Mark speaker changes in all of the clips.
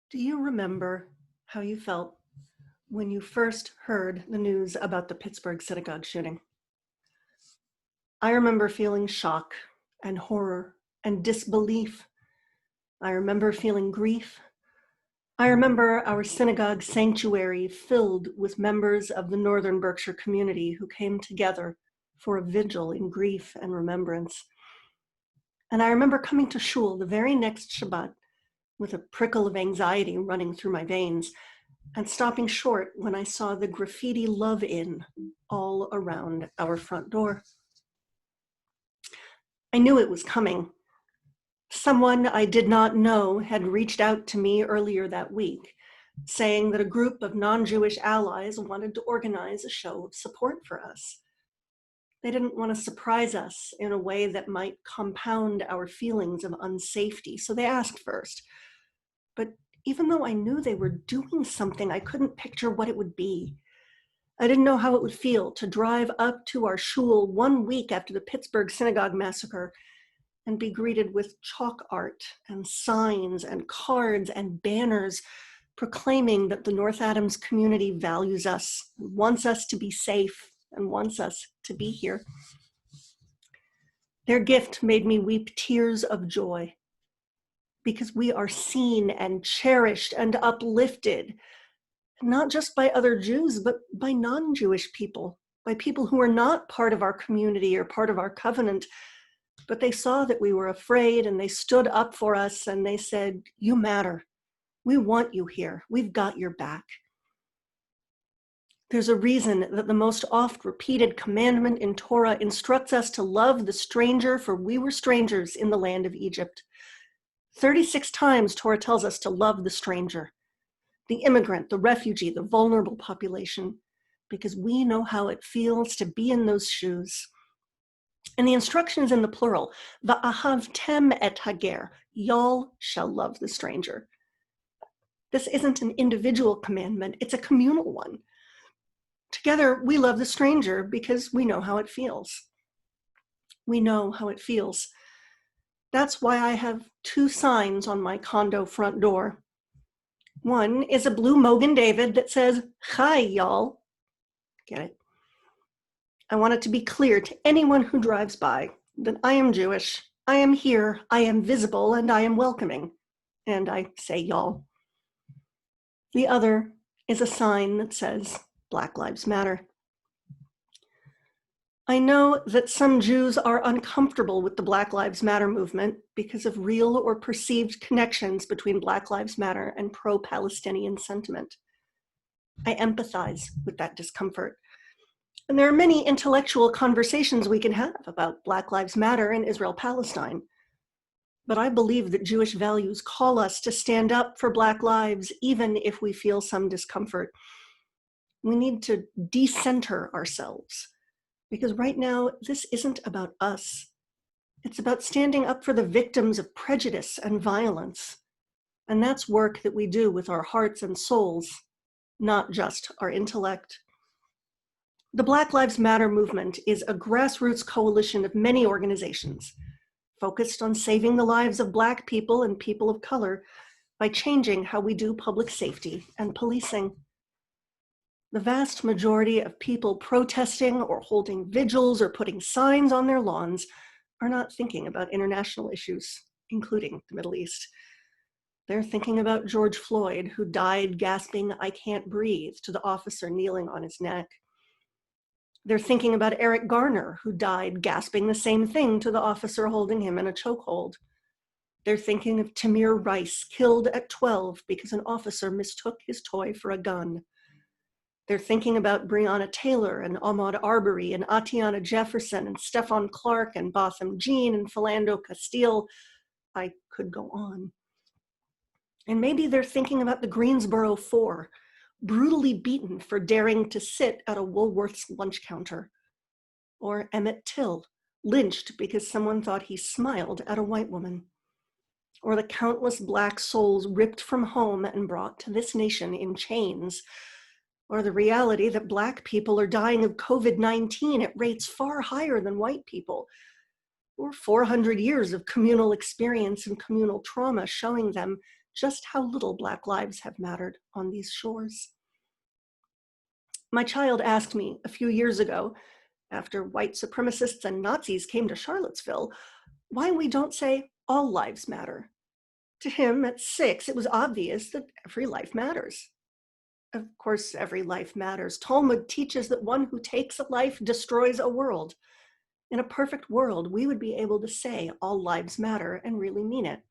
Speaker 1: Do you remember how you felt when you first heard the news about the Pittsburgh synagogue shooting? I remember feeling shock and horror and disbelief. I remember feeling grief. I remember our synagogue sanctuary filled with members of the Northern Berkshire community who came together for a vigil in grief and remembrance. And I remember coming to shul the very next Shabbat with a prickle of anxiety running through my veins and stopping short when I saw the graffiti "Love In" all around our front door. I knew it was coming. Someone I did not know had reached out to me earlier that week, saying that a group of non-Jewish allies wanted to organize a show of support for us. They didn't want to surprise us in a way that might compound our feelings of unsafety, so they asked first. But even though I knew they were doing something, I couldn't picture what it would be. I didn't know how it would feel to drive up to our shul 1 week after the Pittsburgh synagogue massacre and be greeted with chalk art and signs and cards and banners proclaiming that the North Adams community values us, wants us to be safe, and wants us to be here. Their gift made me weep tears of joy because we are seen and cherished and uplifted, not just by other Jews, but by non-Jewish people, by people who are not part of our community or part of our covenant, but they saw that we were afraid and they stood up for us and they said, "You matter. We want you here. We've got your back." There's a reason that the most oft repeated commandment in Torah instructs us to love the stranger, for we were strangers in the land of Egypt. 36 times Torah tells us to love the stranger, the immigrant, the refugee, the vulnerable population, because we know how it feels to be in those shoes. And the instruction is in the plural, va'ahavtem et hager, y'all shall love the stranger. This isn't an individual commandment, it's a communal one. Together, we love the stranger because we know how it feels. We know how it feels. That's why I have 2 signs on my condo front door. One is a blue Mogan David that says, "Hi, y'all." Get it? I want it to be clear to anyone who drives by that I am Jewish, I am here, I am visible, and I am welcoming. And I say y'all. The other is a sign that says, "Black Lives Matter." I know that some Jews are uncomfortable with the Black Lives Matter movement because of real or perceived connections between Black Lives Matter and pro-Palestinian sentiment. I empathize with that discomfort. And there are many intellectual conversations we can have about Black Lives Matter and Israel-Palestine. But I believe that Jewish values call us to stand up for Black lives, even if we feel some discomfort. We need to decenter ourselves, because right now, this isn't about us. It's about standing up for the victims of prejudice and violence. And that's work that we do with our hearts and souls, not just our intellect. The Black Lives Matter movement is a grassroots coalition of many organizations focused on saving the lives of Black people and people of color by changing how we do public safety and policing. The vast majority of people protesting or holding vigils or putting signs on their lawns are not thinking about international issues, including the Middle East. They're thinking about George Floyd, who died gasping, "I can't breathe," to the officer kneeling on his neck. They're thinking about Eric Garner, who died gasping the same thing to the officer holding him in a chokehold. They're thinking of Tamir Rice, killed at 12 because an officer mistook his toy for a gun. They're thinking about Breonna Taylor and Ahmaud Arbery and Atiana Jefferson and Stephon Clark and Botham Jean and Philando Castile. I could go on. And maybe they're thinking about the Greensboro Four, brutally beaten for daring to sit at a Woolworth's lunch counter. Or Emmett Till, lynched because someone thought he smiled at a white woman. Or the countless Black souls ripped from home and brought to this nation in chains. Or the reality that Black people are dying of COVID-19 at rates far higher than white people. Or 400 years of communal experience and communal trauma showing them just how little Black lives have mattered on these shores. My child asked me a few years ago, after white supremacists and Nazis came to Charlottesville, why we don't say all lives matter. To him, at 6, it was obvious that every life matters. Of course, every life matters. Talmud teaches that one who takes a life destroys a world. In a perfect world, we would be able to say all lives matter and really mean it.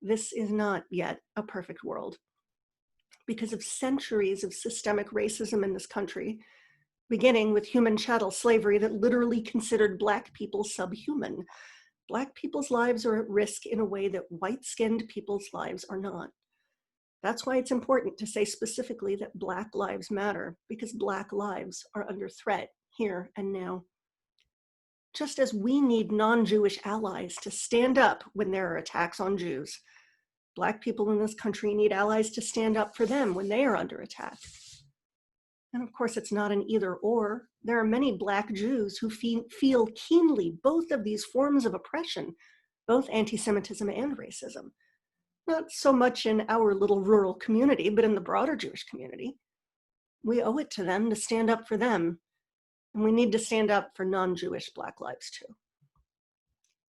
Speaker 1: This is not yet a perfect world. Because of centuries of systemic racism in this country, beginning with human chattel slavery that literally considered Black people subhuman, Black people's lives are at risk in a way that white-skinned people's lives are not. That's why it's important to say specifically that Black lives matter, because Black lives are under threat here and now. Just as we need non-Jewish allies to stand up when there are attacks on Jews, Black people in this country need allies to stand up for them when they are under attack. And of course, it's not an either or. There are many Black Jews who feel keenly both of these forms of oppression, both anti-Semitism and racism. Not so much in our little rural community, but in the broader Jewish community. We owe it to them to stand up for them, and we need to stand up for non-Jewish Black lives too.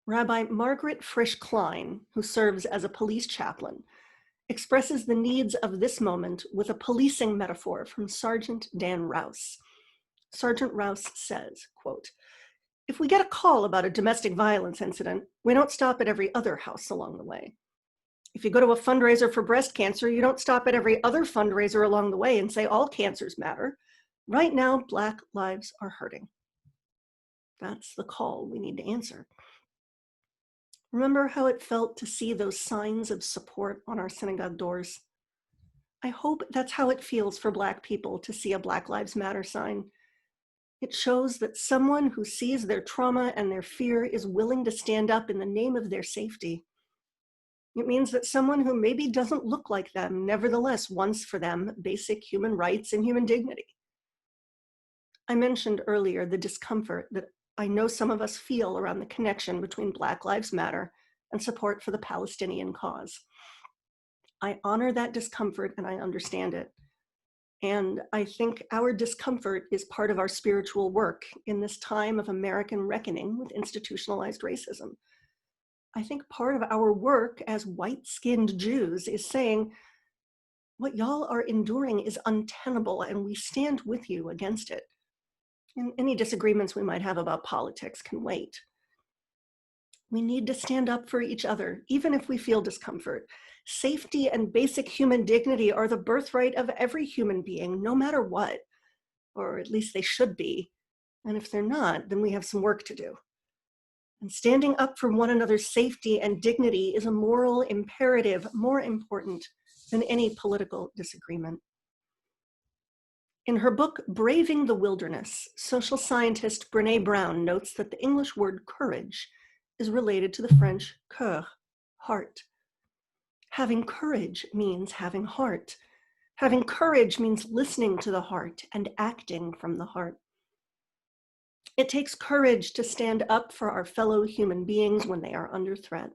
Speaker 1: Rabbi Margaret Frisch Klein, who serves as a police chaplain, expresses the needs of this moment with a policing metaphor from Sergeant Dan Rouse. Sergeant Rouse says, quote, "If we get a call about a domestic violence incident, we don't stop at every other house along the way. If you go to a fundraiser for breast cancer, you don't stop at every other fundraiser along the way and say all cancers matter. Right now, Black lives are hurting." That's the call we need to answer. Remember how it felt to see those signs of support on our synagogue doors? I hope that's how it feels for Black people to see a Black Lives Matter sign. It shows that someone who sees their trauma and their fear is willing to stand up in the name of their safety. It means that someone who maybe doesn't look like them nevertheless wants for them basic human rights and human dignity. I mentioned earlier the discomfort that I know some of us feel around the connection between Black Lives Matter and support for the Palestinian cause. I honor that discomfort and I understand it. And I think our discomfort is part of our spiritual work in this time of American reckoning with institutionalized racism. I think part of our work as white-skinned Jews is saying, what y'all are enduring is untenable and we stand with you against it. And any disagreements we might have about politics can wait. We need to stand up for each other, even if we feel discomfort. Safety and basic human dignity are the birthright of every human being, no matter what, or at least they should be. And if they're not, then we have some work to do. And standing up for one another's safety and dignity is a moral imperative more important than any political disagreement. In her book, Braving the Wilderness, social scientist Brené Brown notes that the English word courage is related to the French cœur, heart. Having courage means having heart. Having courage means listening to the heart and acting from the heart. It takes courage to stand up for our fellow human beings when they are under threat.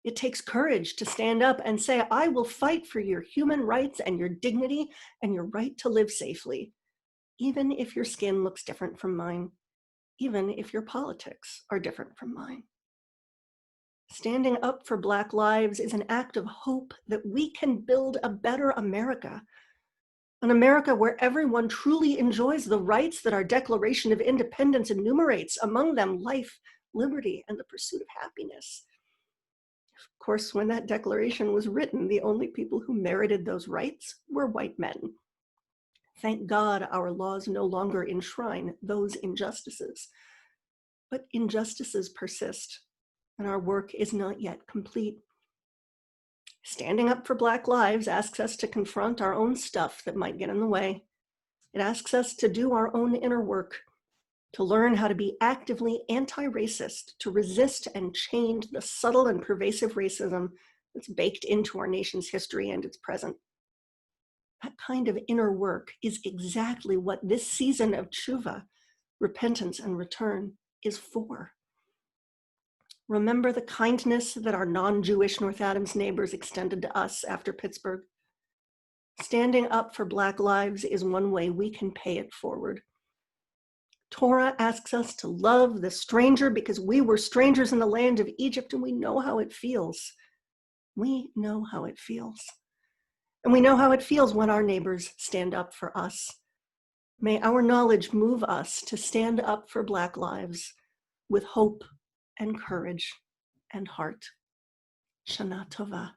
Speaker 1: It takes courage to stand up and say, I will fight for your human rights and your dignity and your right to live safely, even if your skin looks different from mine, even if your politics are different from mine. Standing up for Black lives is an act of hope that we can build a better America, an America where everyone truly enjoys the rights that our Declaration of Independence enumerates, among them life, liberty, and the pursuit of happiness. Of course, when that declaration was written, the only people who merited those rights were white men. Thank God our laws no longer enshrine those injustices. But injustices persist, and our work is not yet complete. Standing up for Black lives asks us to confront our own stuff that might get in the way. It asks us to do our own inner work, to learn how to be actively anti-racist, to resist and change the subtle and pervasive racism that's baked into our nation's history and its present. That kind of inner work is exactly what this season of tshuva, repentance and return, is for. Remember the kindness that our non-Jewish North Adams neighbors extended to us after Pittsburgh. Standing up for Black lives is one way we can pay it forward. Torah asks us to love the stranger because we were strangers in the land of Egypt and we know how it feels. We know how it feels. And we know how it feels when our neighbors stand up for us. May our knowledge move us to stand up for Black lives with hope and courage and heart. Shana Tova.